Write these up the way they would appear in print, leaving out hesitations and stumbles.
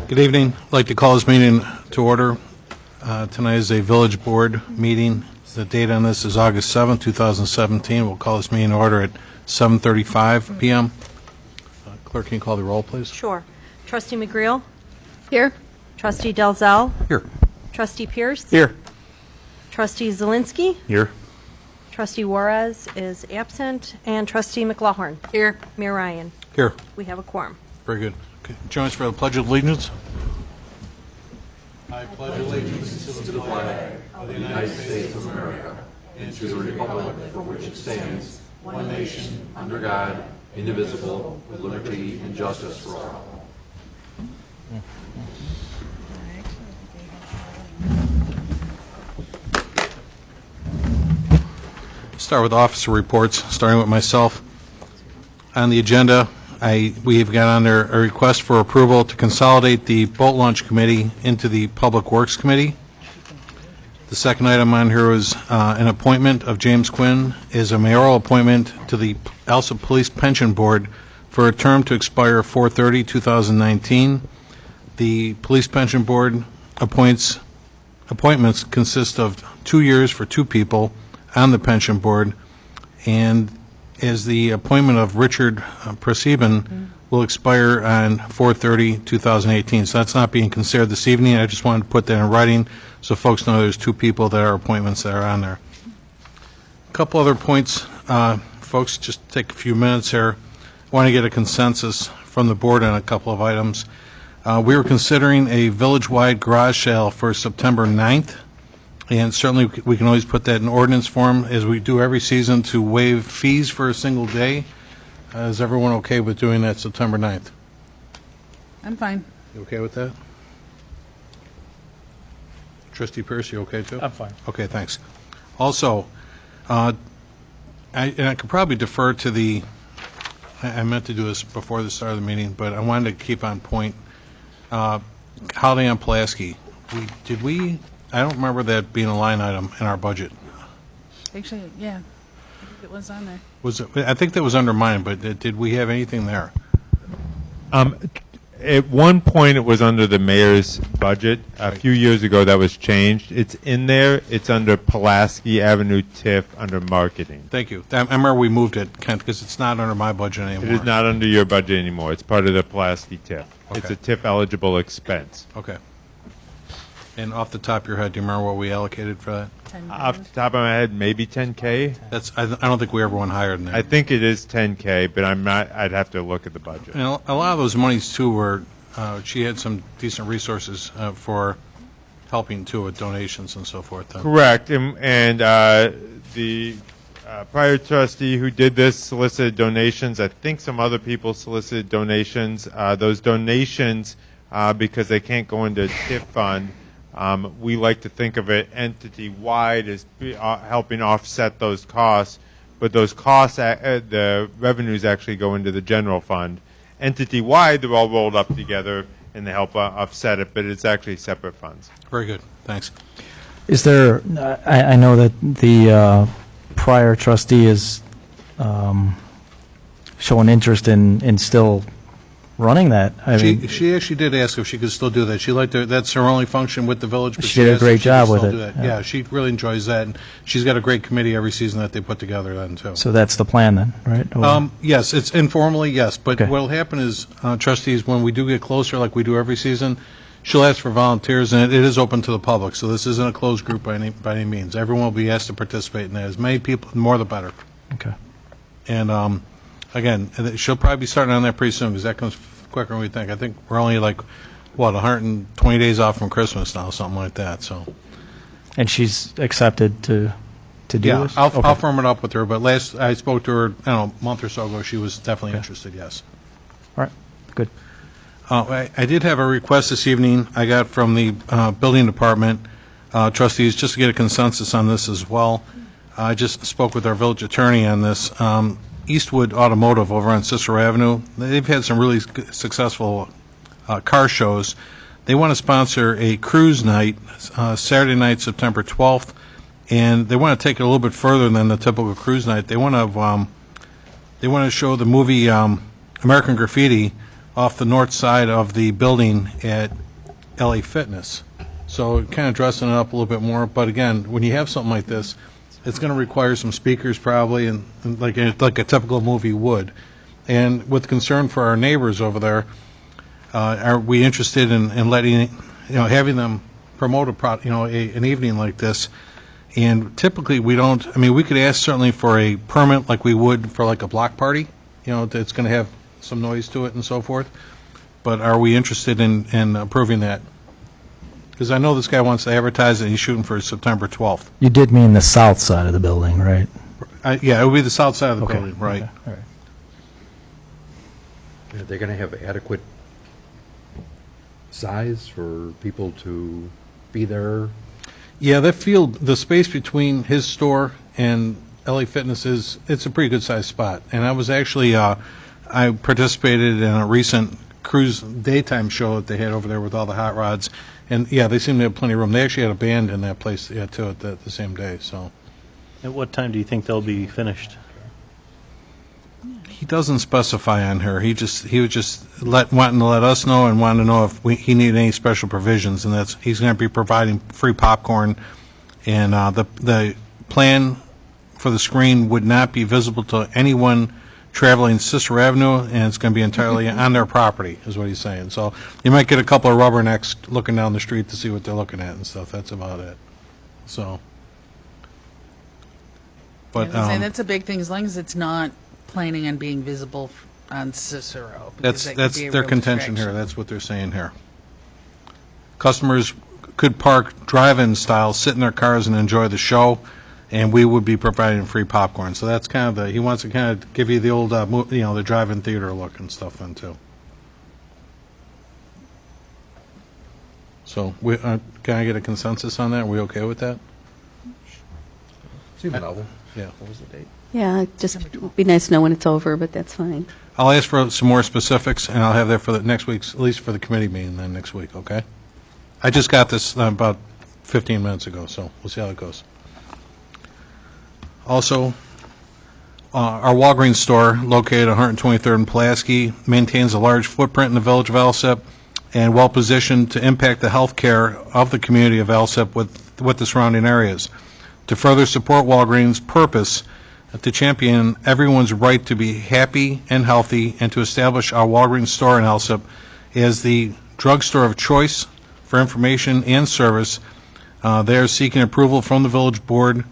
Good evening. I'd like to call this meeting to order. Tonight is a village board meeting. The date on this is August 7th, 2017. We'll call this meeting to order at 7:35 p.m. Clerk, can you call the roll, please? Sure. Trustee McGreal? Here. Trustee Dalzell? Here. Trustee Pierce? Here. Trustee Zielinski? Here. Trustee Juarez is absent. And Trustee McLaughlin? Here. Mayor Ryan? Here. We have a quorum. Very good. Okay. Join us for the Pledge of Allegiance. I pledge allegiance to the flag of the United States of America and to the republic for which it stands, one nation, under God, indivisible, with liberty and justice for all. Start with officer reports, starting with myself. On the agenda, we have got on there a request for approval to consolidate the boat launch committee into the Public Works Committee. The second item on here is an appointment of James Quinn as a mayoral appointment to the Alsip Police Pension Board for a term to expire 4/30/2019. The Police Pension Board appointments consist of 2 years for 2 people on the pension board, and as the appointment of Richard Prosieben will expire on 4/30/2018. So that's not being considered this evening. I just wanted to put that in writing so folks know there's 2 people that are appointments that are on there. A couple other points, folks, just take a few minutes here. I want to get a consensus from the board on a couple of items. We were considering a village-wide garage sale for September 9th. And certainly we can always put that in ordinance form, as we do every season, to waive fees for a single day. Is everyone okay with doing that September 9th? I'm fine. You okay with that? Trustee Pierce, you okay too? I'm fine. Okay, thanks. Also, I could probably defer to the, I meant to do this before the start of the meeting, but I wanted to keep on point. Holiday on Pulaski. I don't remember that being a line item in our budget. Actually, yeah. I think it was on there. Was it? I think that was under mine, but did we have anything there? At one point, it was under the mayor's budget. A few years ago, that was changed. It's in there. It's under Pulaski Avenue TIF under marketing. Thank you. I remember we moved it because it's not under my budget anymore. It is not under your budget anymore. It's part of the Pulaski TIF. Okay. It's a TIF-eligible expense. Okay. And off the top of your head, do you remember what we allocated for that? Off the top of my head, maybe 10K. I don't think we ever went higher than that. I think it is 10K, but I'm not. I'd have to look at the budget. And a lot of those monies too were. She had some decent resources for helping too with donations and so forth. Correct, and the prior trustee who did this solicited donations. I think some other people solicited donations. Those donations, because they can't go into a TIF fund. We like to think of it entity-wide as helping offset those costs, but those costs, the revenues actually go into the general fund. Entity-wide, they're all rolled up together and they help offset it, but it's actually separate funds. Very good. Thanks. Is there, I know that the prior trustee is showing interest in still running that. She actually did ask if she could still do that. She liked to, that's her only function with the village. But she did a great job with it. Yeah, she really enjoys that. And she's got a great committee every season that they put together then, too. So that's the plan then, right? Yes, it's informally, yes. But Okay. what will happen is, trustees, when we do get closer, like we do every season, she'll ask for volunteers, and it is open to the public. So this isn't a closed group by any means. Everyone will be asked to participate in that. As many people, the more the better. Okay. And again, she'll probably be starting on that pretty soon because that comes quicker than we think. I think we're only 120 days off from Christmas now, something like that. So. And she's accepted to do this? I'll firm it up with her. But last I spoke to her, a month or so ago, she was definitely interested. Yes. All right. Good. I did have a request this evening I got from the building department trustees just to get a consensus on this as well. I just spoke with our village attorney on this. Eastwood Automotive over on Cicero Avenue, they've had some really successful car shows. They want to sponsor a cruise night, Saturday night, September 12th, and they want to take it a little bit further than the typical cruise night. They want to show the movie American Graffiti off the north side of the building at LA Fitness. So kind of dressing it up a little bit more. But again, when you have something like this, it's going to require some speakers probably, and like a typical movie would. And with concern for our neighbors over there, are we interested in letting, having them promote an evening like this? And typically we don't. I mean, we could ask certainly for a permit like we would for like a block party. That's going to have some noise to it and so forth. But are we interested in approving that? Because I know this guy wants to advertise it. He's shooting for September 12th. You did mean the south side of the building, right? Yeah, it would be the south side of the Okay. building, right? Okay. All right. Are they going to have adequate size for people to be there? Yeah, that field, the space between his store and LA Fitness it's a pretty good sized spot. And I was actually, I participated in a recent cruise daytime show that they had over there with all the hot rods. And yeah, they seem to have plenty of room. They actually had a band in that place too the same day. So At what time do you think they'll be finished? he doesn't specify on her. He was just wanting to let us know and wanting to know if he needed any special provisions. And he's going to be providing free popcorn. And the plan for the screen would not be visible to anyone traveling Cicero Avenue, and it's going to be entirely on their property, is what he's saying. So you might get a couple of rubbernecks looking down the street to see what they're looking at and stuff. That's about it. So, but That's a big thing, as long as it's not planning on being visible on Cicero. because that could that's be a their real contention here. distraction. That's what they're saying here. Customers could park drive-in style, sit in their cars and enjoy the show, and we would be providing free popcorn. So that's kind of he wants to kind of give you the old, the drive-in theater look and stuff then too. So can I get a consensus on that? Are we okay with that? Seems novel. Yeah. What was the date? Yeah, just would be nice to know when it's over, but that's fine. I'll ask for some more specifics, and I'll have that for the next week's, at least for the committee meeting then next week, okay? I just got this about 15 minutes ago, so we'll see how it goes. Also, our Walgreens store, located 123rd and Pulaski, maintains a large footprint in the village of Alsip and well-positioned to impact the health care of the community of Alsip with the surrounding areas. To further support Walgreens' purpose to champion everyone's right to be happy and healthy, and to establish our Walgreens store in Alsip as the drugstore of choice for information and service, they are seeking approval from the village board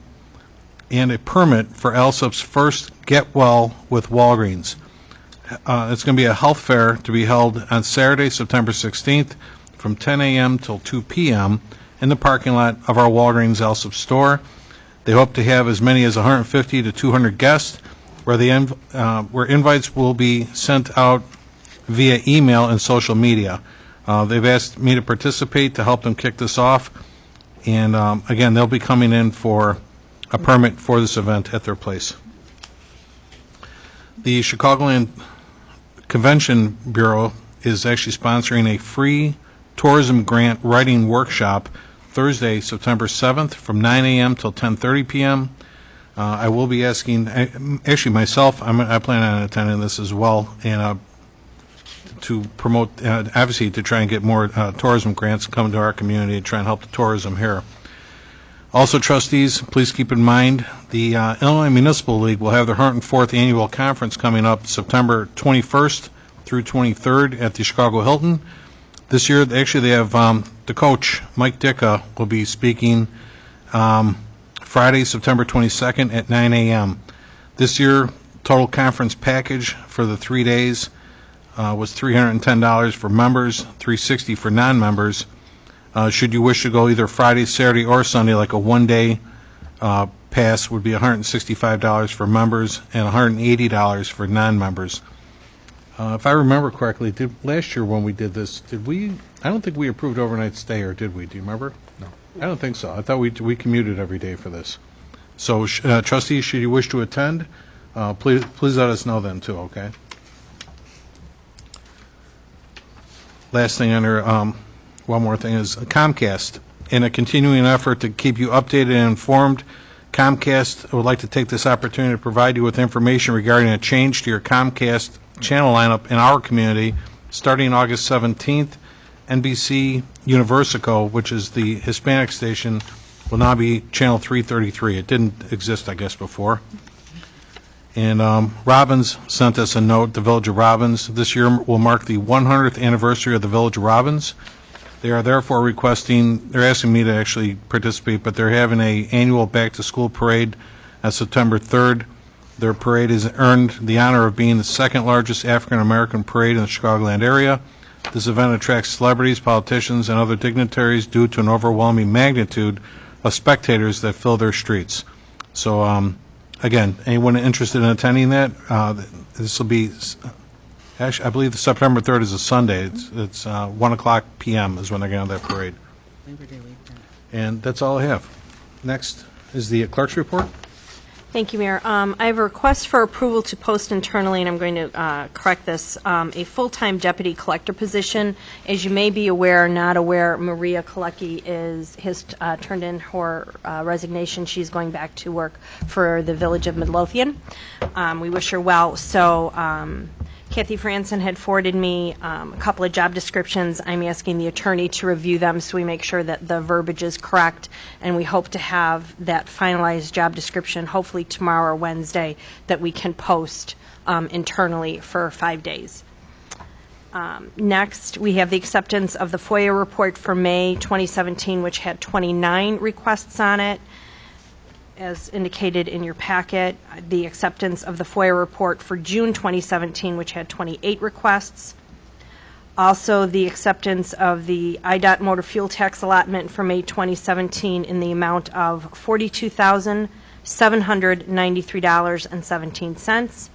and a permit for Alsip's first Get Well with Walgreens. It's going to be a health fair to be held on Saturday, September 16th from 10 a.m. till 2 p.m. in the parking lot of our Walgreens Alsip store. They hope to have as many as 150 to 200 guests, where invites will be sent out via email and social media. They've asked me to participate to help them kick this off, and again, they'll be coming in for a permit for this event at their place. The Chicagoland Convention Bureau is actually sponsoring a free tourism grant writing workshop Thursday, September 7th from 9 a.m. till 10:30 p.m. I will be asking, actually myself, I plan on attending this as well, and to promote, obviously to try and get more tourism grants coming to our community and try and help the tourism here. Also, trustees, please keep in mind the Illinois Municipal League will have their 104th annual conference coming up September 21st through 23rd at the Chicago Hilton. This year, actually, they have the coach, Mike Dicka, will be speaking Friday, September 22nd at 9 a.m. This year, total conference package for the 3 days was $310 for members, $360 for non-members. Should you wish to go either Friday, Saturday, or Sunday, like a one-day pass would be $165 for members and $180 for non-members. If I remember correctly, last year when we did this, I don't think we approved overnight stay, or did we? Do you remember? No. I don't think so. I thought we commuted every day for this. So, trustees, should you wish to attend, please let us know then, too, okay? Last thing under, one more thing is Comcast. In a continuing effort to keep you updated and informed, Comcast would like to take this opportunity to provide you with information regarding a change to your Comcast channel lineup in our community starting August 17th. NBC Universico, which is the Hispanic station, will now be channel 333. It didn't exist, I guess, before. And Robbins sent us a note, the Village of Robbins. This year will mark the 100th anniversary of the Village of Robbins. They are therefore requesting, they're asking me to actually participate, but they're having an annual back-to-school parade on September 3rd. Their parade has earned the honor of being the second largest African-American parade in the Chicagoland area. This event attracts celebrities, politicians, and other dignitaries due to an overwhelming magnitude of spectators that fill their streets. So, again, anyone interested in attending that, this will be, actually, I believe the September 3rd is a Sunday. It's 1 o'clock p.m. is when they're going to have that parade. And that's all I have. Next is the clerk's report. Thank you, Mayor. I have a request for approval to post internally, and I'm going to correct this, a full-time deputy collector position. As you may be aware or not aware, Maria Kalecki has turned in her resignation. She's going back to work for the Village of Midlothian. We wish her well. So Kathy Franson had forwarded me a couple of job descriptions. I'm asking the attorney to review them so we make sure that the verbiage is correct, and we hope to have that finalized job description hopefully tomorrow or Wednesday that we can post internally for 5 days. Next, we have the acceptance of the FOIA report for May 2017, which had 29 requests on it. As indicated in your packet, the acceptance of the FOIA report for June 2017, which had 28 requests. Also, the acceptance of the IDOT motor fuel tax allotment for May 2017 in the amount of $42,793.17.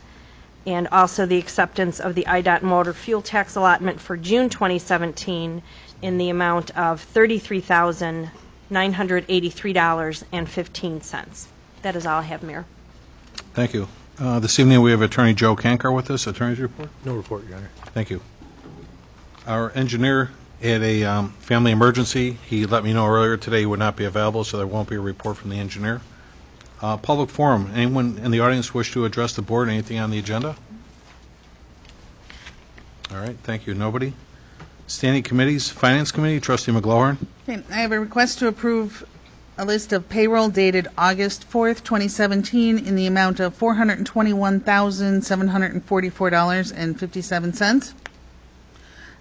And also the acceptance of the IDOT motor fuel tax allotment for June 2017 in the amount of $33,983.15. That is all I have, Mayor. Thank you. This evening we have Attorney Joe Kankar with us. Attorney's report. No report, Your Honor. Thank you. Our engineer had a family emergency. He let me know earlier today he would not be available, so there won't be a report from the engineer. Public forum. Anyone in the audience wish to address the board? Anything on the agenda? All right. Thank you. Nobody? Standing committees. Finance Committee. Trustee McGlowan. Okay, I have a request to approve a list of payroll dated August 4th, 2017 in the amount of $421,744.57.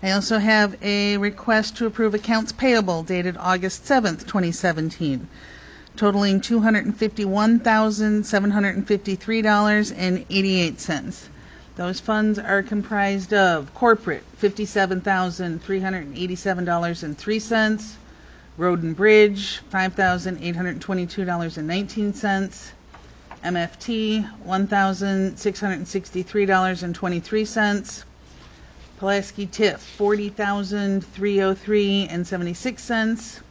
I also have a request to approve accounts payable dated August 7th, 2017, totaling $251,753.88. Those funds are comprised of corporate, $57,387.03, Road and Bridge, $5,822.19, MFT, $1,663.23, Pulaski TIF, $40,303.76.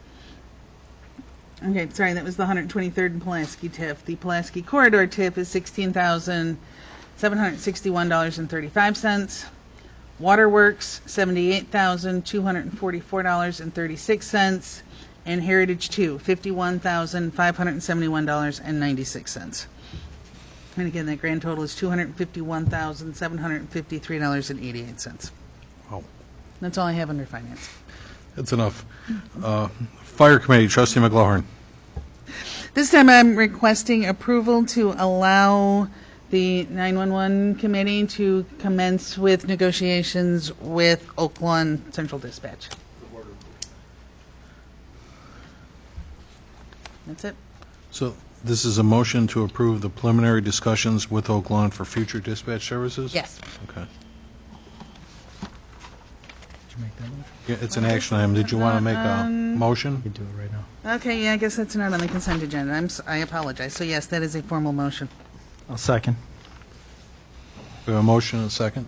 Okay, sorry, that was the 123rd and Pulaski TIF. The Pulaski Corridor TIF is $16,761.35. Waterworks, $78,244.36. And Heritage 2, $51,571.96. And again, that grand total is $251,753.88. Wow. That's all I have under finance. That's enough. Fire Committee. Trustee McGlowan. This time I'm requesting approval to allow the 911 committee to commence with negotiations with Oak Lawn Central Dispatch. That's it. So this is a motion to approve the preliminary discussions with Oak Lawn for future dispatch services? Yes. Okay. Yeah, it's an action item. Did you want to make a motion? You can do it right now. Okay, yeah, I guess that's not on the consent agenda. I apologize. So yes, that is a formal motion. I'll second. We have a motion and a second.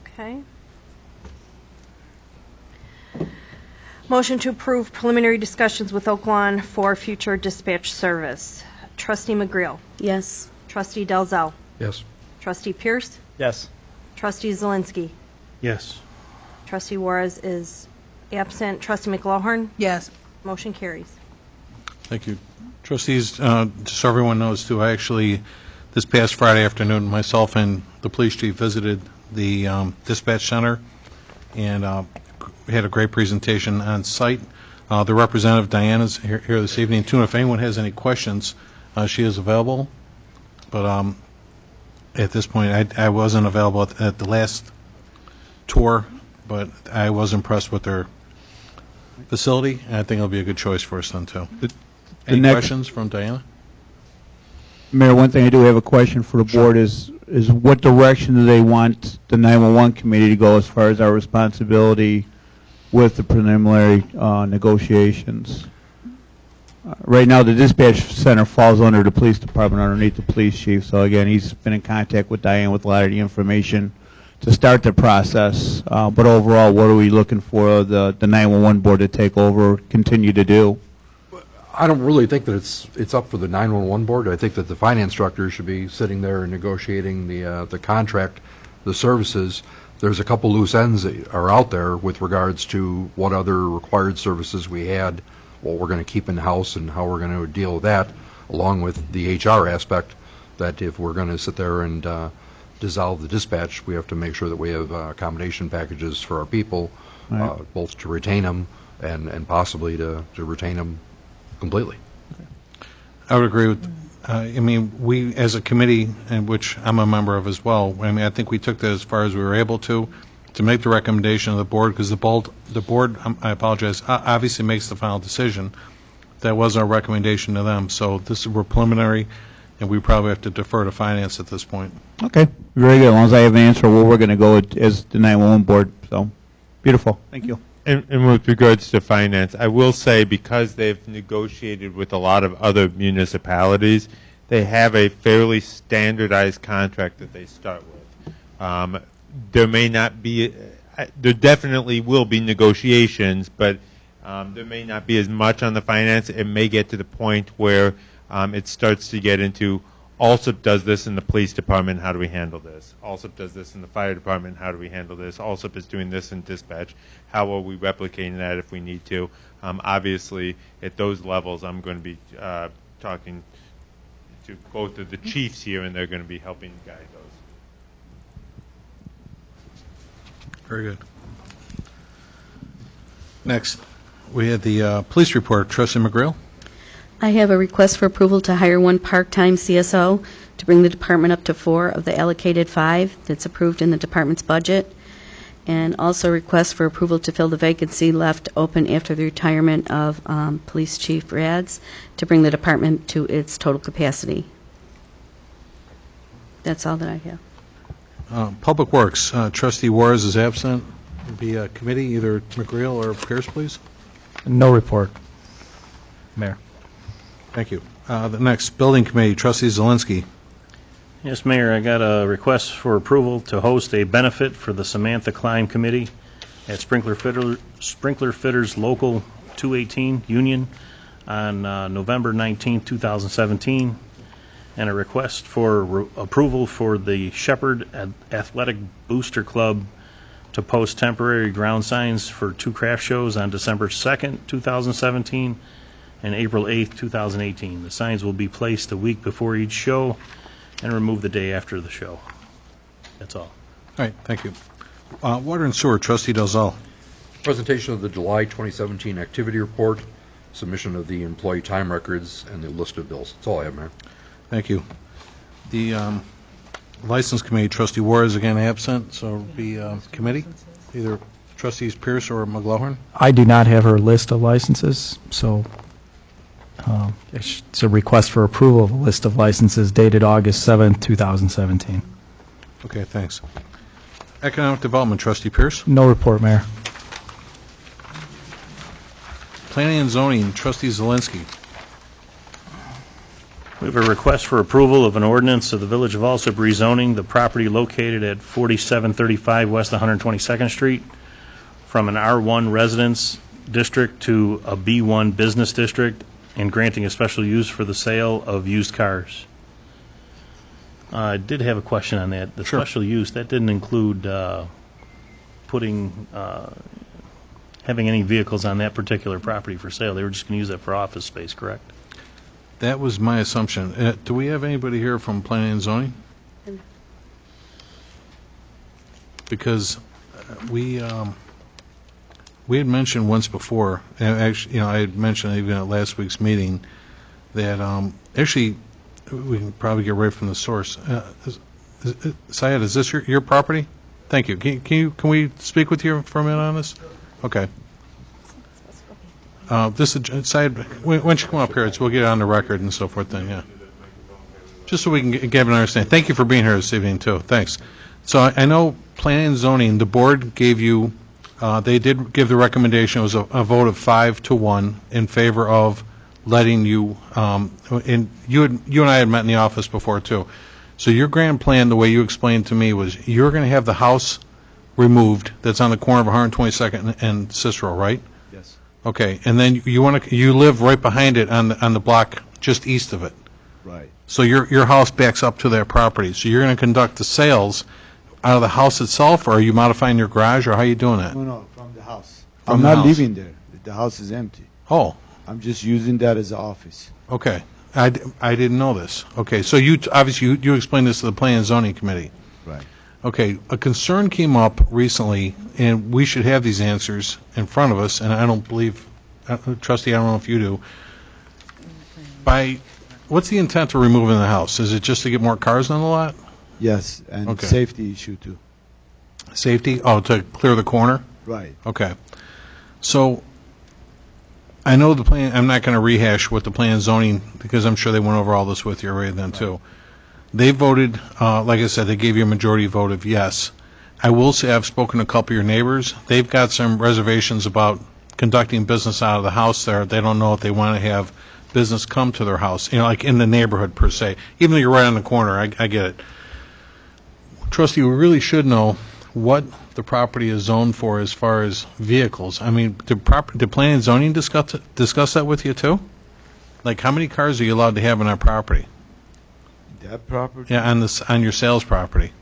Okay. Motion to approve preliminary discussions with Oak Lawn for future dispatch service. Trustee McGreal. Yes. Trustee Dalzell. Yes. Trustee Pierce. Yes. Trustee Zelinski. Yes. Trustee Juarez is absent. Trustee McLaughlin. Yes. Motion carries. Thank you. Trustees, just so everyone knows too, I actually This past Friday afternoon, myself and the police chief visited the dispatch center and we had a great presentation on site. The representative, Diana's here this evening, too. If anyone has any questions, she is available. But at this point, I wasn't available at the last tour, but I was impressed with their facility, and I think it'll be a good choice for us then, too. Any questions from Diana? Mayor, one thing I do have a question for the board is what direction do they want the 911 committee to go as far as our responsibility with the preliminary negotiations? Right now, the dispatch center falls under the police department, underneath the police chief. So again, he's been in contact with Diane with a lot of the information to start the process. But overall, what are we looking for the 911 board to take over, continue to do? I don't really think that it's up for the 911 board. I think that the finance director should be sitting there and negotiating the contract, the services. There's a couple loose ends that are out there with regards to what other required services we had, what we're going to keep in-house, and how we're going to deal with that, along with the HR aspect, that if we're going to sit there and dissolve the dispatch, we have to make sure that we have accommodation packages for our people, Right. Both to retain them and possibly to retain them completely. I would agree with, I mean, we, as a committee, in which I'm a member of as well, I mean, I think we took that as far as we were able to make the recommendation of the board, because the board, I apologize, obviously makes the final decision. That was our recommendation to them. So this is, we're preliminary, and we probably have to defer to finance at this point. Okay, very good. As long as I have an answer where we're going to go as the 911 board. So, beautiful. Thank you. And with regards to finance, I will say, because they've negotiated with a lot of other municipalities, they have a fairly standardized contract that they start with. There may not be, there definitely will be negotiations, but there may not be as much on the finance. It may get to the point where it starts to get into, Alsip does this in the police department, how do we handle this? Alsip does this in the fire department, how do we handle this? Alsip is doing this in dispatch, how are we replicating that if we need to? Obviously, at those levels, I'm going to be talking to both of the chiefs here, and they're going to be helping guide those. Very good. Next, we had the police report. Trustee McGrail. I have a request for approval to hire one part-time CSO to bring the department up to 4 of the allocated 5 that's approved in the department's budget, and also request for approval to fill the vacancy left open after the retirement of Police Chief Rads to bring the department to its total capacity. That's all that I have. Public Works. Trustee Juarez is absent. Be committee, either McGrail or Pierce, please. No report, Mayor. Thank you. The next, Building Committee. Trustee Zelinski. Yes, Mayor, I got a request for approval to host a benefit for the Samantha Klein Committee at Sprinkler Fitters Local 218 Union on November 19, 2017, and a request for approval for the Shepherd Athletic Booster Club to post temporary ground signs for 2 craft shows on December 2nd, 2017 and April 8th, 2018. The signs will be placed a week before each show and removed the day after the show. That's all. All right, thank you. Water and Sewer. Trustee Dalzell. Presentation of the July 2017 activity report, submission of the employee time records, and the list of bills. That's all I have, Mayor. Thank you. The License Committee. Trustee Juarez again absent, so it'll be committee, either Trustees Pierce or McLaughlin. I do not have her list of licenses, so it's a request for approval of a list of licenses dated August 7th, 2017. Okay, thanks. Economic Development. Trustee Pierce. No report, Mayor. Planning and Zoning. Trustee Zelinski. We have a request for approval of an ordinance of the Village of Alsip rezoning the property located at 4735 West 122nd Street from an R1 residence district to a B1 business district, and granting a special use for the sale of used cars. I did have a question on that. The Sure. special use, that didn't include having any vehicles on that particular property for sale. They were just going to use that for office space, correct? That was my assumption. Do we have anybody here from planning and zoning? Because we had mentioned once before, and actually, I had mentioned even at last week's meeting, that actually, we can probably get right from the source. Syed, is this your property? Thank you. Can we speak with you for a minute on this? Okay. This is Syed. Why don't you come up here? We'll get it on the record and so forth. Then, yeah. Just so we can get an understanding. Thank you for being here this evening too. Thanks. So I know planning and zoning. The board gave you. They did give the recommendation. It was a vote of 5-1 in favor of letting you. And you and I had met in the office before too. So your grand plan, the way you explained to me, was you're going to have the house removed that's on the corner of 122nd and Cicero, right? Yes. Okay, and then you live right behind it on the block just east of it. Right. So your house backs up to that property. So you're going to conduct the sales out of the house itself, or are you modifying your garage, or how are you doing that? No, from the house. From I'm the not house. living there. The house is empty. Oh, I'm just using that as an office. okay. I didn't know this. Okay, so you obviously you explained this to the Planning and Zoning Committee. Right. Okay, a concern came up recently, and we should have these answers in front of us, and I don't believe, Trustee, I don't know if you do. What's the intent of removing the house? Is it just to get more cars on the lot? Yes, and Okay. safety issue too. Safety? Oh, to clear the corner? Right. Okay. So, I know the plan, I'm not going to rehash what the plan and zoning, because I'm sure they went over all this with you already then too. They voted, like I said, they gave you a majority vote of yes. I will say I've spoken to a couple of your neighbors. They've got some reservations about conducting business out of the house there. They don't know if they want to have business come to their house, like in the neighborhood per se. Even though you're right on the corner, I get it. Trustee, we really should know what the property is zoned for as far as vehicles. I mean, did planning and zoning discuss that with you too? Like, how many cars are you allowed to have on our property? That property? Yeah, on your sales property.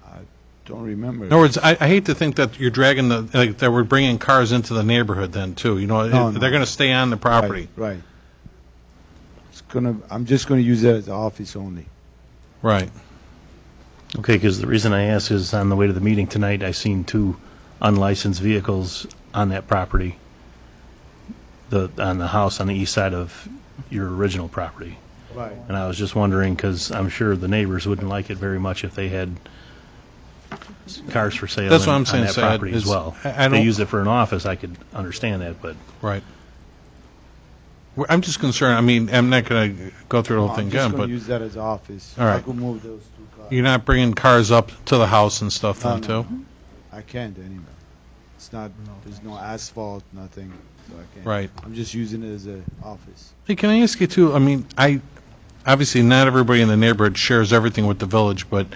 I don't remember. In other words, I hate to think that you're dragging that we're bringing cars into the neighborhood then too. No. They're going to stay on the property. Right. I'm just gonna use it as an office only. Right. Okay, because the reason I ask is on the way to the meeting tonight, I seen 2 unlicensed vehicles on that property, on the house on the east side of your original property. Right. And I was just wondering, because I'm sure the neighbors wouldn't like it very much if they had cars for sale That's what I'm on saying, that Syed, property is as well. I If they don't- use it for an office, I could understand that, but Right. I'm just concerned. I mean, I'm not going to go through the whole thing I'm just again, gonna but use that as office. All right. I could move those 2 cars. you're not bringing cars up to the house and stuff then No. too? I can't anyway. It's not. There's no asphalt, nothing, so I can't. Right. I'm just using it as an office. Hey, can I ask you too? I mean, obviously not everybody in the neighborhood shares everything with the village, but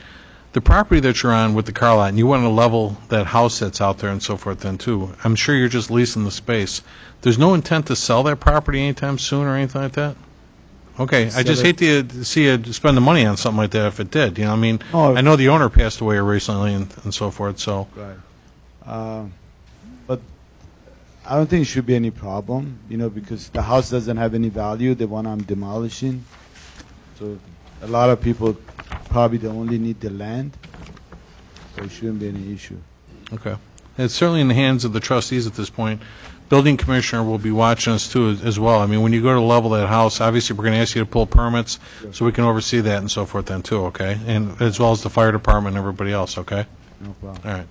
the property that you're on with the car lot, and you want to level that house that's out there and so forth then too, I'm sure you're just leasing the space. There's no intent to sell that property anytime soon or anything like that? Okay, I Sell just it- hate to see you spend the money on something like that if it did, I mean, Oh. I know the owner passed away recently and so forth, so, Right. But I don't think it should be any problem, because the house doesn't have any value, the one I'm demolishing. So a lot of people probably they only need the land, so it shouldn't be any issue. okay. It's certainly in the hands of the trustees at this point. Building commissioner will be watching us too as well. I mean, when you go to level that house, obviously we're going to ask you to pull permits so we can oversee that and so forth then too, okay? And as well as the fire department and everybody else, okay? No problem. All right.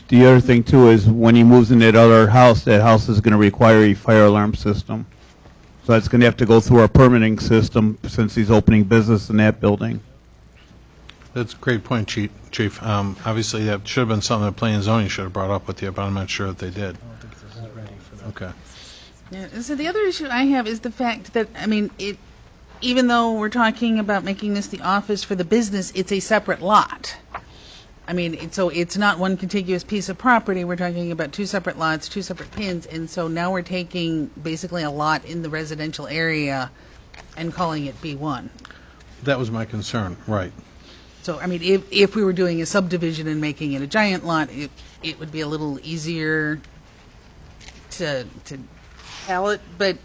The other thing too is when he moves in that house is going to require a fire alarm system. So it's going to have to go through our permitting system since he's opening business in that building. That's a great point, Chief. Obviously, that should have been something that Planning and Zoning should have brought up with you, but I'm not sure that they did. Okay. Yeah, so the other issue I have is the fact that, even though we're talking about making this the office for the business, it's a separate lot. So it's not one contiguous piece of property. We're talking about 2 separate lots, 2 separate pins, and so now we're taking basically a lot in the residential area and calling it B1. That was my concern, right. So, if we were doing a subdivision and making it a giant lot, it would be a little easier to tell it, but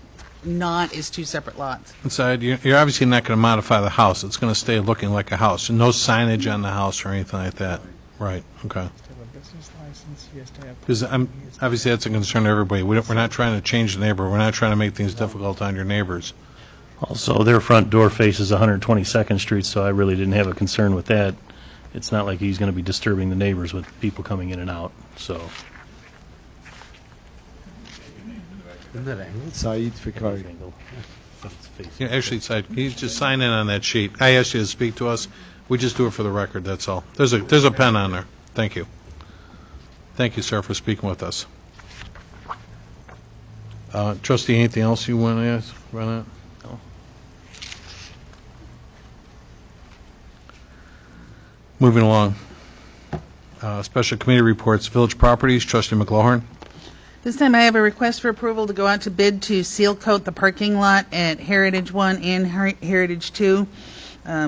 not as two separate lots. Inside, you're obviously not going to modify the house. It's going to stay looking like a house. No signage on the house or anything like that. Right, okay. Because obviously that's a concern to everybody. We're not trying to change the neighbor. We're not trying to make things difficult on your neighbors. Also, their front door faces 122nd Street, so I really didn't have a concern with that. It's not like he's going to be disturbing the neighbors with people coming in and out, so. Isn't that angled? Saeed Fikari. Yeah, actually, can you just sign in on that sheet? I asked you to speak to us. We just do it for the record, that's all. There's a pen on there. Thank you. Thank you, sir, for speaking with us. Trustee, anything else you want to ask about that? No. Moving along. Special committee reports, village properties, Trustee McLaughlin. This time I have a request for approval to go out to bid to seal coat the parking lot at Heritage 1 and Heritage 2.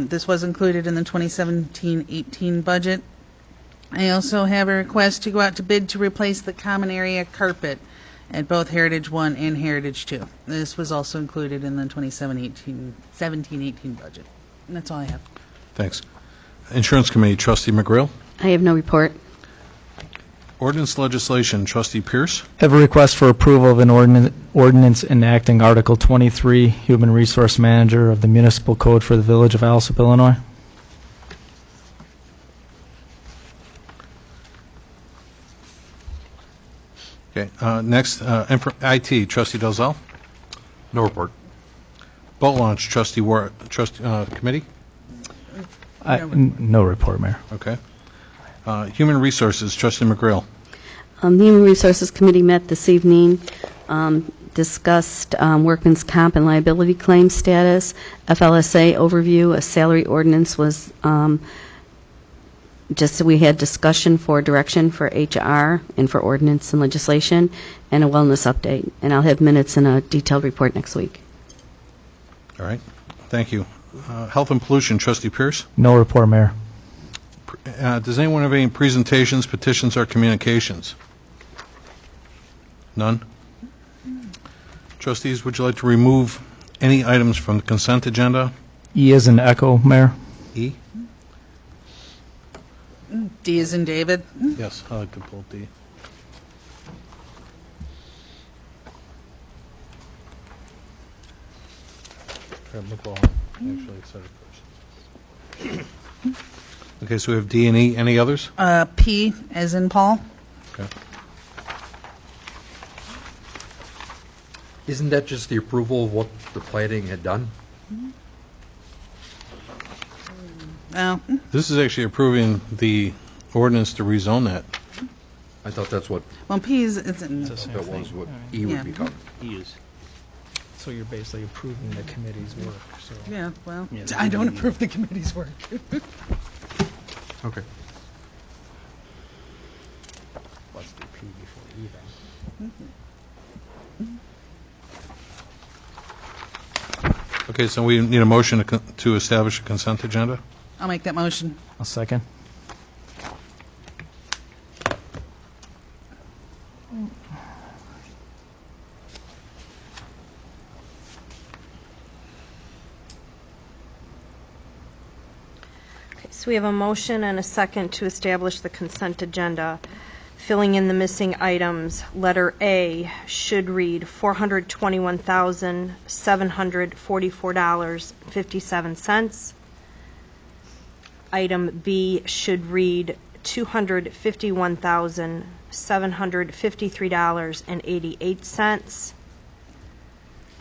This was included in the 2017-18 budget. I also have a request to go out to bid to replace the common area carpet at both Heritage 1 and Heritage 2. This was also included in the 2017-18 budget. And that's all I have. Thanks. Insurance committee, Trustee McGrill. I have no report. Ordinance legislation, Trustee Pierce. I have a request for approval of an ordinance enacting Article 23, Human Resource Manager of the Municipal Code for the Village of Alsip, Illinois. Okay. Next, IT, Trustee Dalzell. No report. Boat launch, committee. No report, Mayor. Okay. Human resources, Trustee McGrill. The Human Resources Committee met this evening, discussed workman's comp and liability claim status, FLSA overview, a salary ordinance was just so we had discussion for direction for HR and for ordinance and legislation, and a wellness update. And I'll have minutes and a detailed report next week. All right. Thank you. Health and pollution, Trustee Pierce. No report, Mayor. Does anyone have any presentations, petitions, or communications? None? Trustees, would you like to remove any items from the consent agenda? E as in Echo, Mayor. E? D as in David. Yes, I like to pull D. Actually, said it first. Okay, so we have D and E. Any others? P as in Paul. Okay. Isn't that just the approval of what the planning had done? Well, This is actually approving the ordinance to rezone that. I thought that's what P is in. that was what E Yeah. would become. He is. So you're basically approving the committee's work, so. Yeah, well, Yeah, I don't approve the committee's work. Okay. What's the P before E then? Okay, so we need a motion to establish a consent agenda? I'll make that motion. A second. So we have a motion and a second to establish the consent agenda. Filling in the missing items, letter A should read $421,744.57. Item B should read $251,753.88.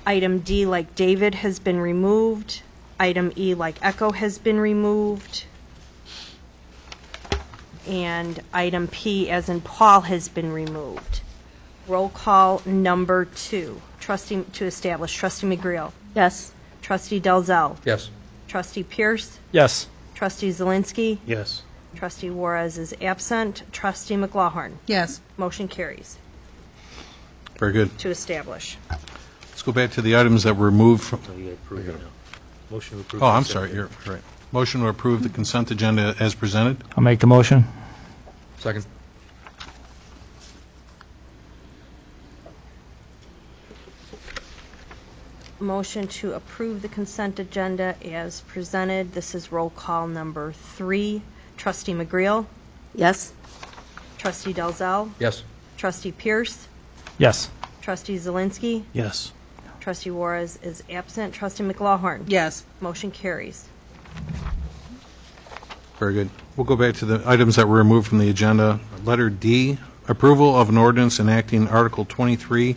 Item D, like David, has been removed. Item E, like Echo, has been removed. And item P, as in Paul, has been removed. Roll call number 2. Trustee to establish. Trustee McGreal. Yes. Trustee Dalzell. Yes. Trustee Pierce. Yes. Trustee Zelinski. Yes. Trustee Juarez is absent. Trustee McLaughlin. Yes. Motion carries Very good. to establish. Let's go back to the items that were removed from... So you approve it now. Motion to approve. Oh, I'm consent sorry, agenda. you're right. Motion to approve the consent agenda as presented. I'll make the motion. Second. motion to approve the consent agenda as presented. This is roll call number 3. Trustee McGreal. Yes? Trustee Dalzell. Yes. Trustee Pierce. Yes. Trustee Zelinski. Yes. Trustee Juarez is absent. Trustee McLaughlin. Yes. Motion carries. Very good. We'll go back to the items that were removed from the agenda. Letter D, approval of an ordinance enacting Article 23,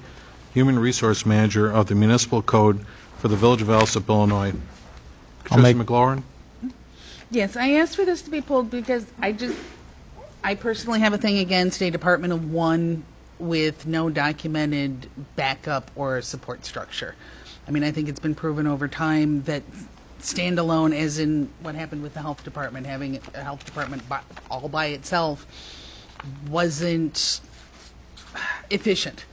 Human Resource Manager of the Municipal Code for the Village of Alsip, Illinois. Trustee McLaurin? Yes, I asked for this to be pulled because I personally have a thing against a Department of One with no documented backup or support structure. I mean, I think it's been proven over time that standalone, as in what happened with the health department, having a health department all by itself wasn't efficient.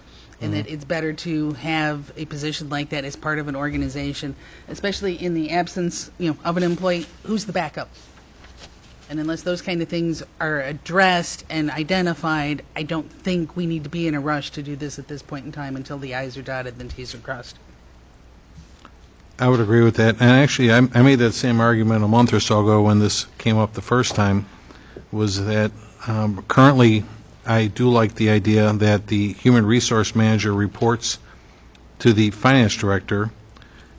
And that it's better to have a position like that as part of an organization, especially in the absence, of an employee. Who's the backup? And unless those kind of things are addressed and identified, I don't think we need to be in a rush to do this at this point in time until the I's are dotted and the T's are crossed. I would agree with that. And actually, I made that same argument a month or so ago when this came up the first time, was that currently I do like the idea that the human resource manager reports to the finance director.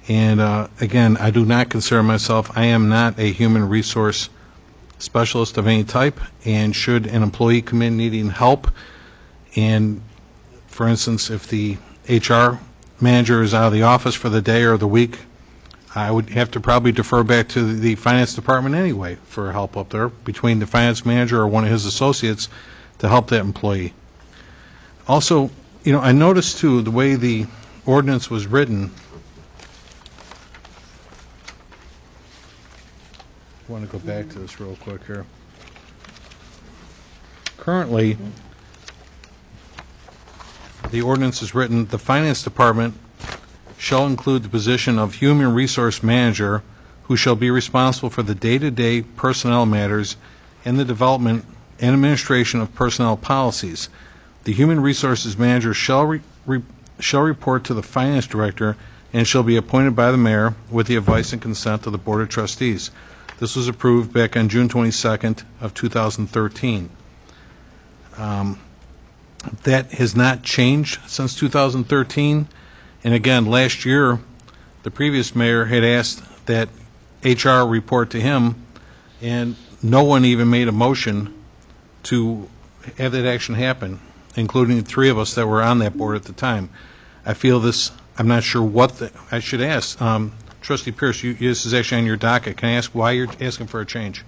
And again, I do not consider myself, I am not a human resource specialist of any type, and should an employee come in needing help, and for instance, if the HR manager is out of the office for the day or the week, I would have to probably defer back to the finance department anyway for help up there, between the finance manager or one of his associates to help that employee. Also, I noticed too, the way the ordinance was written, I want to go back to this real quick here. Currently, the ordinance is written, the finance department shall include the position of human resource manager, who shall be responsible for the day-to-day personnel matters and the development and administration of personnel policies. The human resources manager shall report to the finance director and shall be appointed by the mayor with the advice and consent of the board of trustees. This was approved back on June 22nd of 2013. That has not changed since 2013. And again, last year, the previous mayor had asked that HR report to him, and no one even made a motion to have that action happen, including the 3 of us that were on that board at the time. I feel this, I'm not sure what I should ask. Trustee Pierce, this is actually on your docket. Can I ask why you're asking for a change?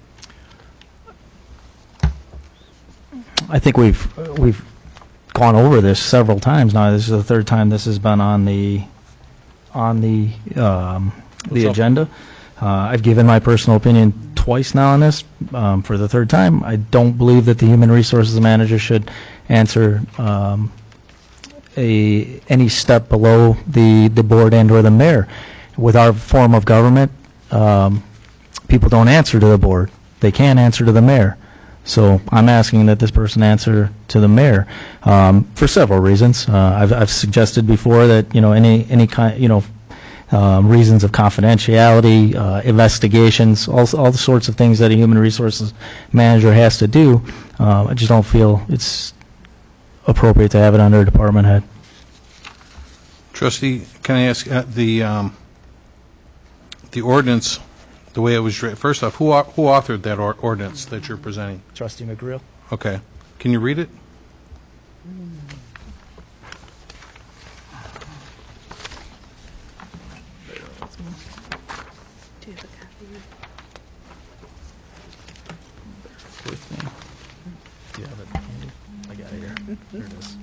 I think we've gone over this several times now. This is the 3rd time this has been on the agenda. I've given my personal opinion twice now on this. For the 3rd time, I don't believe that the human resources manager should answer any step below the board and or the mayor. With our form of government, people don't answer to the board. They can't answer to the mayor. So I'm asking that this person answer to the mayor for several reasons. I've suggested before that any kind reasons of confidentiality, investigations, all the sorts of things that a human resources manager has to do. I just don't feel it's appropriate to have it under a department head. Trustee, can I ask the ordinance, the way it was written? First off, who authored that ordinance that you're presenting? Trustee McGreal. Okay. Can you read it? Do you have a copy? With me. Do you have it handy? I got it here. Here it is.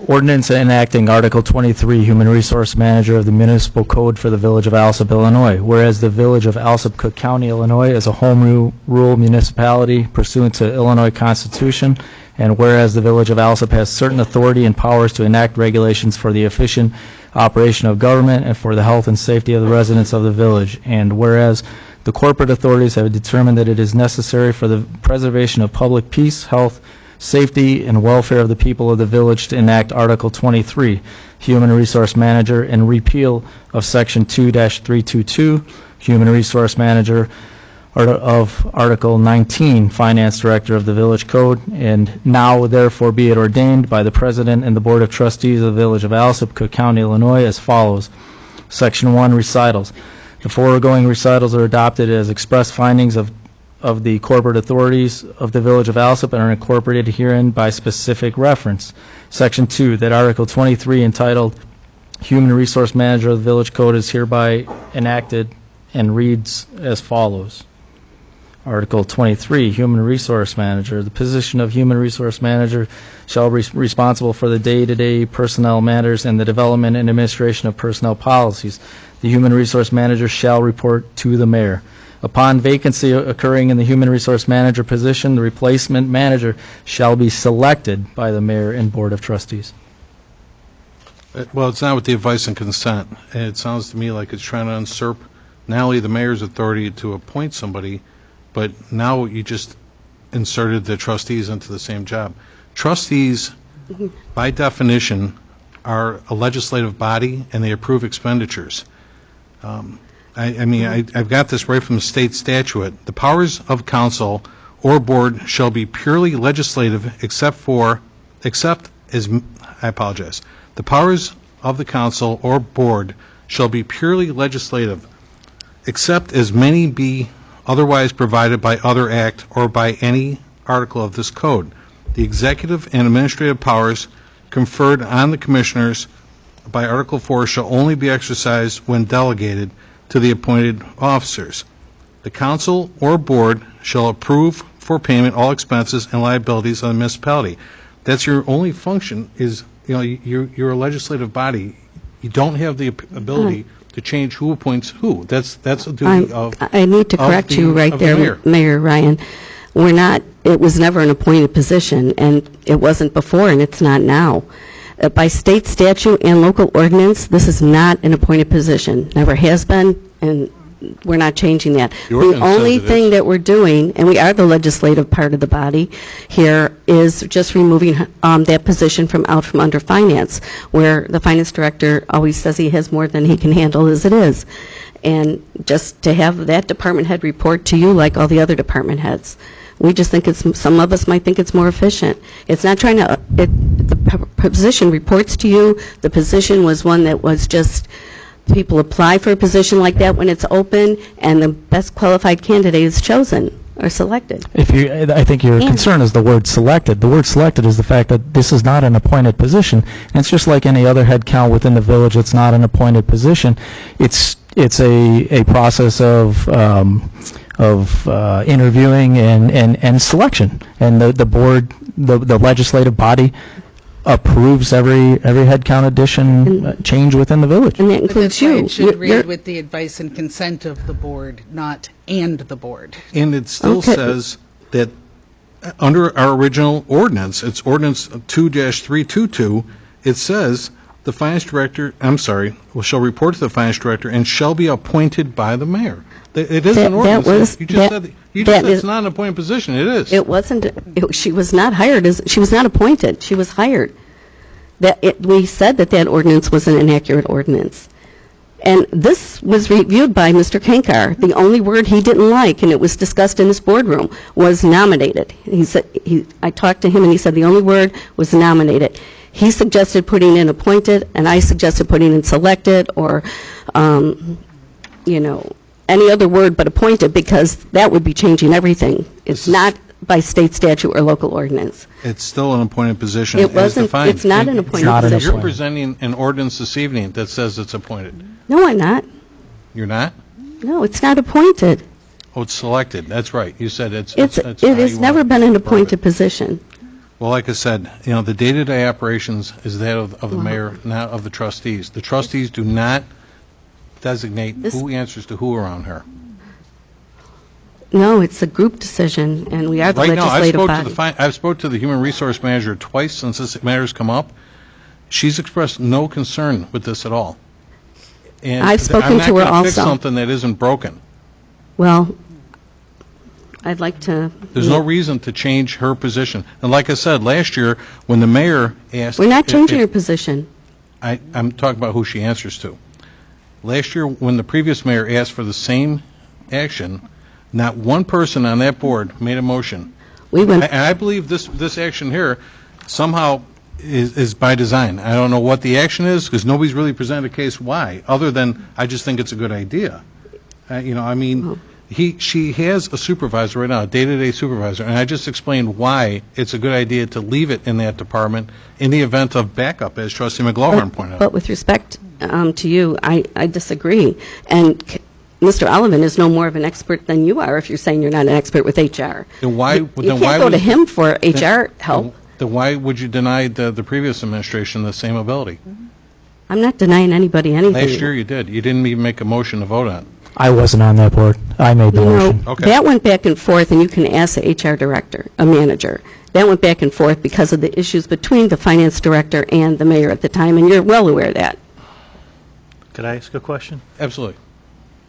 Ordinance enacting Article 23, Human Resource Manager of the Municipal Code for the Village of Alsip, Illinois. Whereas the Village of Alsip, Cook County, Illinois is a home rule municipality pursuant to Illinois Constitution, and whereas the Village of Alsip has certain authority and powers to enact regulations for the efficient operation of government and for the health and safety of the residents of the village, and whereas the corporate authorities have determined that it is necessary for the preservation of public peace, health, safety, and welfare of the people of the village to enact Article 23, Human Resource Manager, and repeal of Section 2-322, Human Resource Manager, of Article 19, Finance Director of the Village Code, and now therefore be it ordained by the President and the Board of Trustees of the Village of Alsip, Cook County, Illinois, as follows. Section 1, Recitals. The foregoing recitals are adopted as express findings of the corporate authorities of the Village of Alsip and are incorporated herein by specific reference. Section 2, that Article 23 entitled Human Resource Manager of the Village Code is hereby enacted and reads as follows. Article 23, Human Resource Manager. The position of Human Resource Manager shall be responsible for the day-to-day personnel matters and the development and administration of personnel policies. The Human Resource Manager shall report to the Mayor. Upon vacancy occurring in the Human Resource Manager position, the replacement manager shall be selected by the Mayor and Board of Trustees. Well, it's not with the advice and consent. And it sounds to me like it's trying to usurp not only the mayor's authority to appoint somebody, but now you just inserted the trustees into the same job. Trustees, by definition, are a legislative body, and they approve expenditures. I've got this right from the state statute. The powers of council or board shall be purely legislative except as, I apologize. The powers of the council or board shall be purely legislative except as may be otherwise provided by other act or by any article of this code. The executive and administrative powers conferred on the commissioners by Article 4 shall only be exercised when delegated to the appointed officers. The council or board shall approve for payment all expenses and liabilities of the municipality. That's your only function is, you're a legislative body. You don't have the ability to change who appoints who. That's a duty of I need to correct you right there, Mayor Ryan. It was never an appointed position, and it wasn't before, and it's not now. By state statute and local ordinance, this is not an appointed position. Never has been, and we're not changing that. The only thing that we're doing, and we are the legislative part of the body here, is just removing that position from under finance, where the finance director always says he has more than he can handle as it is. And just to have that department head report to you like all the other department heads. We just think some of us might think it's more efficient. It's not trying to, the position reports to you. The position was one that was just, people apply for a position like that when it's open, and the best qualified candidate is chosen or selected. I think your concern is the word selected. The word selected is the fact that this is not an appointed position. And it's just like any other head count within the village. It's not an appointed position. It's a process of interviewing and selection. And the board, the legislative body, approves every head count addition change within the village. And that includes you. It should read with the advice and consent of the board, not and the board. And it still says that under our original ordinance, it's ordinance 2-322, it says the finance director, shall report to the finance director and shall be appointed by the mayor. It is an ordinance. You just said it's not an appointed position. It is. It wasn't. She was not hired. She was not appointed. She was hired. We said that ordinance was an inaccurate ordinance. And this was reviewed by Mr. Kankar. The only word he didn't like, and it was discussed in this boardroom, was nominated. He said, I talked to him, and he said the only word was nominated. He suggested putting in appointed, and I suggested putting in selected, or, any other word but appointed, because that would be changing everything. It's not by state statute or local ordinance. It's still an appointed position. It wasn't. It's not an appointed position. You're presenting an ordinance this evening that says it's appointed. No, I'm not. You're not? No, it's not appointed. Oh, it's selected. That's right. You said it has never been an appointed position. Well, like I said, the day-to-day operations is that of the mayor, not of the trustees. The trustees do not designate who answers to who around here. No, it's a group decision, and we are the legislative body. I've spoke to the human resource manager twice since this matter's come up. She's expressed no concern with this at all. And I've spoken to her also. I'm not going to fix something that isn't broken. Well, I'd like to... There's no reason to change her position. And like I said, last year, when the mayor asked... We're not changing her position. I'm talking about who she answers to. Last year, when the previous mayor asked for the same action, not one person on that board made a motion. And I believe this action here somehow is by design. I don't know what the action is, because nobody's really presented a case why, other than I just think it's a good idea. She has a supervisor right now, a day-to-day supervisor, and I just explained why it's a good idea to leave it in that department in the event of backup, as Trustee McLaughlin pointed out. But with respect to you, I disagree. And Mr. Olivan is no more of an expert than you are if you're saying you're not an expert with HR. Then why? You can't go to him for HR help. Then why would you deny the previous administration the same ability? I'm not denying anybody anything. Last year you did. You didn't even make a motion to vote on. I wasn't on that board. I made the motion. Okay. That went back and forth, and you can ask the HR director, a manager. That went back and forth because of the issues between the finance director and the mayor at the time, and you're well aware of that. Could I ask a question? Absolutely.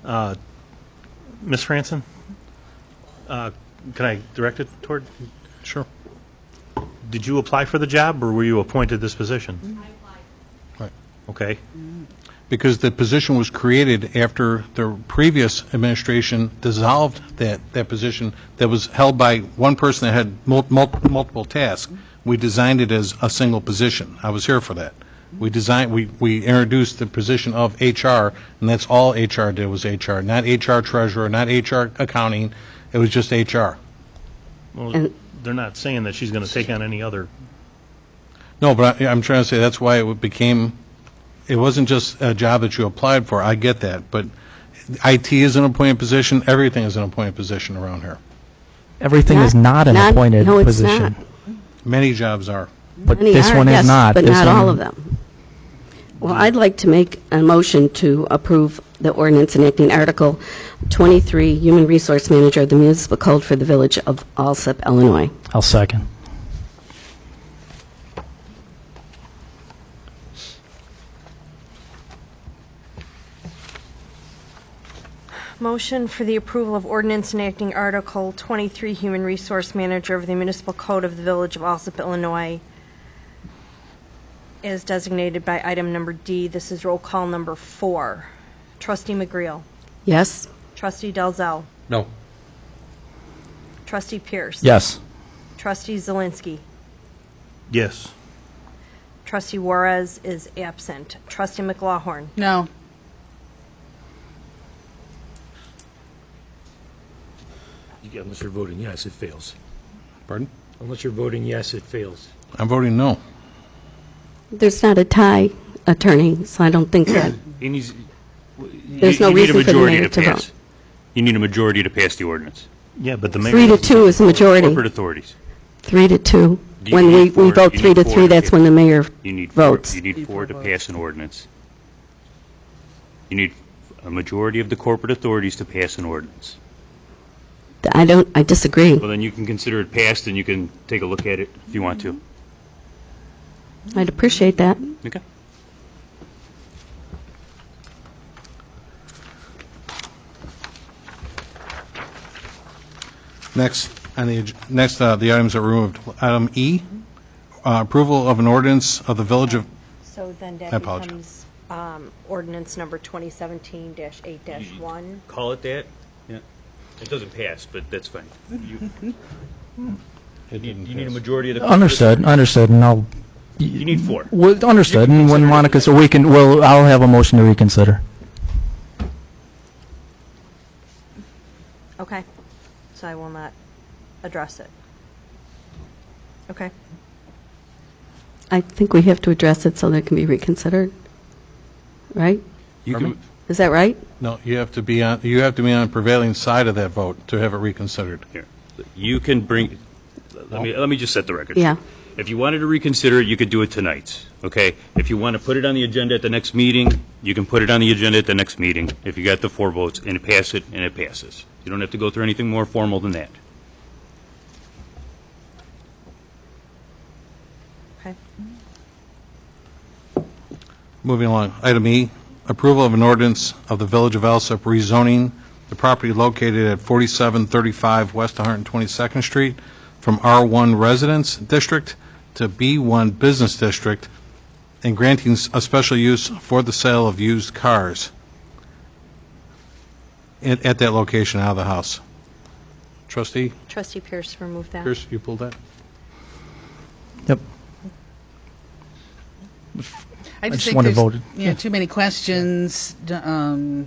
Ms. Franson? Can I direct it toward? Sure. Did you apply for the job, or were you appointed this position? I applied. Right. Okay. Because the position was created after the previous administration dissolved that position that was held by one person that had multiple tasks. We designed it as a single position. I was here for that. We introduced the position of HR, and that's all HR did was HR, not HR treasurer, not HR accounting. It was just HR. Well, they're not saying that she's going to take on any other. No, but I'm trying to say that's why it became, it wasn't just a job that you applied for. I get that. But IT is an appointed position. Everything is an appointed position around here. Everything is not an appointed position. Many jobs are. But this one is not. But not all of them. Well, I'd like to make a motion to approve the ordinance enacting Article 23, Human Resource Manager of the Municipal Code for the Village of Alsip, Illinois. I'll second. Motion for the approval of ordinance enacting Article 23, Human Resource Manager of the Municipal Code of the Village of Alsip, Illinois, as designated by item number D. This is roll call number 4. Trustee McGreal. Yes. Trustee Dalzell. No. Trustee Pierce. Yes. Trustee Zelinski. Yes. Trustee Juarez is absent. Trustee McLaughlin. No. Unless you're voting yes, it fails. Pardon? Unless you're voting yes, it fails. I'm voting no. There's not a tie, attorney, so I don't think that. There's no reason for the mayor to vote. You need a majority to pass the ordinance. Yeah, but the mayor... 3 to 2 is the majority. Corporate authorities. 3 to 2. You When need we vote 3 to 3, that's when the mayor You need votes. You need 4 to pass an ordinance. You need a majority of the corporate authorities to pass an ordinance. I disagree. Well, then you can consider it passed, and you can take a look at it if you want to. I'd appreciate that. Okay. Next, the items are removed. Item E, approval of an ordinance of the Village of... So then I that apologize. becomes ordinance number 2017-8-1. Call it that. Yeah. It doesn't pass, but that's fine. You need a majority of the... Understood, and I'll... You need 4. Well, understood, and when Monica, so I'll have a motion to reconsider. Okay. So I will not address it. Okay. I think we have to address it so that it can be reconsidered, right? Is that right? No, you have to be on the prevailing side of that vote to have it reconsidered. Here. You can bring... Let me just set the record. Yeah. If you wanted to reconsider it, you could do it tonight, okay? If you want to put it on the agenda at the next meeting, you can put it on the agenda at the next meeting if you got the 4 votes, and pass it, and it passes. You don't have to go through anything more formal than that. Okay. Moving along. Item E, approval of an ordinance of the Village of Alsip rezoning the property located at 4735 West 122nd Street from R1 Residence District to B1 Business District, and granting a special use for the sale of used cars at that location out of the house. Trustee Trustee Pierce, remove that. Pierce, you pulled that? Yep. I just just think wanted there's voted. too many questions. The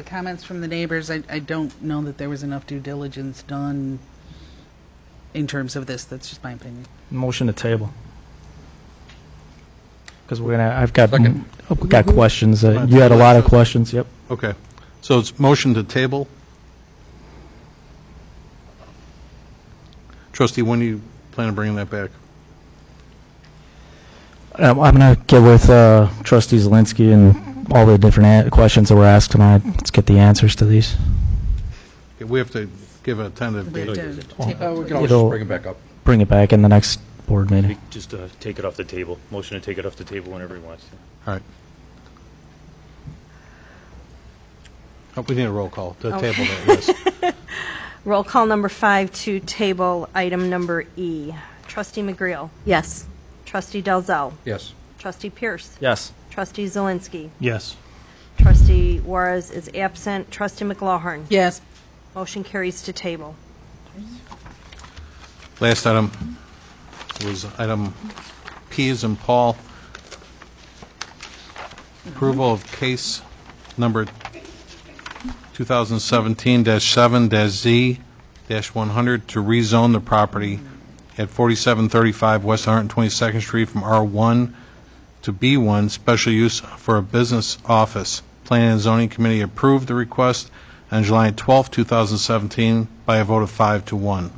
comments from the neighbors, I don't know that there was enough due diligence done in terms of this. That's just my opinion. Motion to table. Because I've got Second. questions. You had a lot of questions. Yep. Okay. So it's motion to table. Trustee, when do you plan on bringing that back? I'm going to get with Trustee Zelinski and all the different questions that were asked tonight. Let's get the answers to these. Okay, we have to give a tentative We have date. to take- We can always It'll- bring it back up. Bring it back in the next board meeting. Just take it off the table. Motion to take it off the table whenever he wants to. All right. Oh, we need a roll call to Okay. table that, yes. Roll call number 5 to table item number E. Trustee McGreal. Yes. Trustee Dalzell. Yes. Trustee Pierce. Yes. Trustee Zelinski. Yes. Trustee Juarez is absent. Trustee McLaughlin. Yes. Motion carries to table. Last item was item P as in Paul. Approval of case number 2017-7-Z-100 to rezone the property at 4735 West 122nd Street from R1 to B1, special use for a business office. Planning and Zoning Committee approved the request on July 12, 2017 by a vote of 5-1.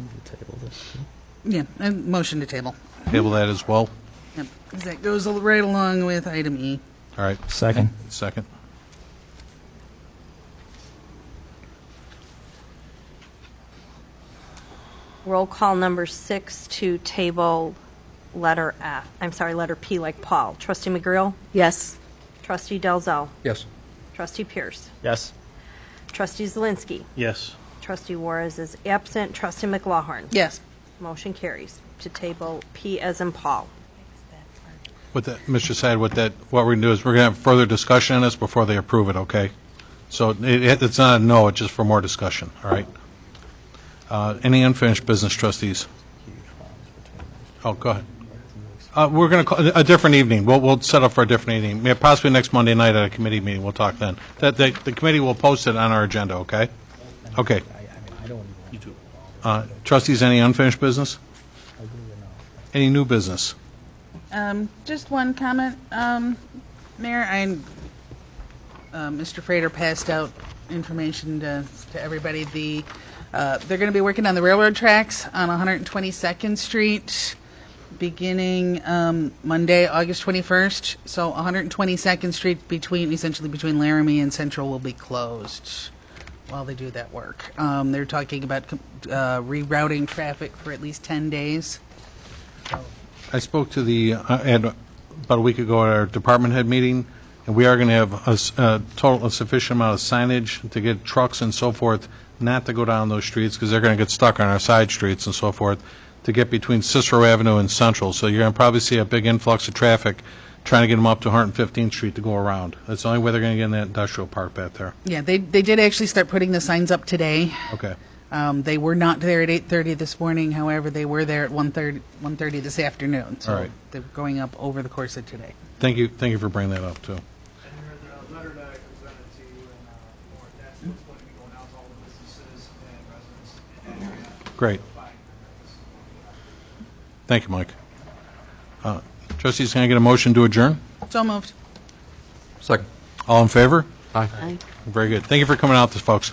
Yeah, and motion to table. Table that as well. Yep. 'Cause that goes right along with item E. All right. Second. Second. Roll call number 6 to table letter F. I'm sorry, letter P like Paul. Trustee McGreal. Yes. Trustee Dalzell. Yes. Trustee Pierce. Yes. Trustee Zelinski. Yes. Trustee Juarez is absent. Trustee McLaughlin. Yes. Motion carries to table P as in Paul. With that, Mr. Sad, what we're going to do is we're going to have further discussion on this before they approve it, okay? So it's not a no, it's just for more discussion, all right? Any unfinished business, trustees? Oh, go ahead. We're going to call a different evening. We'll set up for a different evening. Yeah, possibly next Monday night at a committee meeting. We'll talk then. The committee will post it on our agenda, okay? Okay. Trustees, any unfinished business? Any new business? Just one comment, Mayor. Mr. Frater passed out information to everybody. They're going to be working on the railroad tracks on 122nd Street beginning Monday, August 21st. So 122nd Street essentially between Laramie and Central will be closed while they do that work. They're talking about rerouting traffic for at least 10 days. I spoke to about a week ago at our department head meeting, and we are going to have a sufficient amount of signage to get trucks and so forth not to go down those streets because they're going to get stuck on our side streets and so forth to get between Cicero Avenue and Central. So you're going to probably see a big influx of traffic trying to get them up to 115th Street to go around. That's the only way they're going to get in that industrial park back there. Yeah, they did actually start putting the signs up today. Okay. They were not there at 8:30 this morning. However, they were there at 1:30 this afternoon. So All right. they're going up over the course of today. Thank you for bringing that up, too. And the letter that I presented to you and more, that's what's going to be going out to all the businesses and residents in that area. Great. Thank you, Mike. Trustees, can I get a motion to adjourn? So moved. Second. All in favor? Aye. Aye. Very good. Thank you for coming out, folks.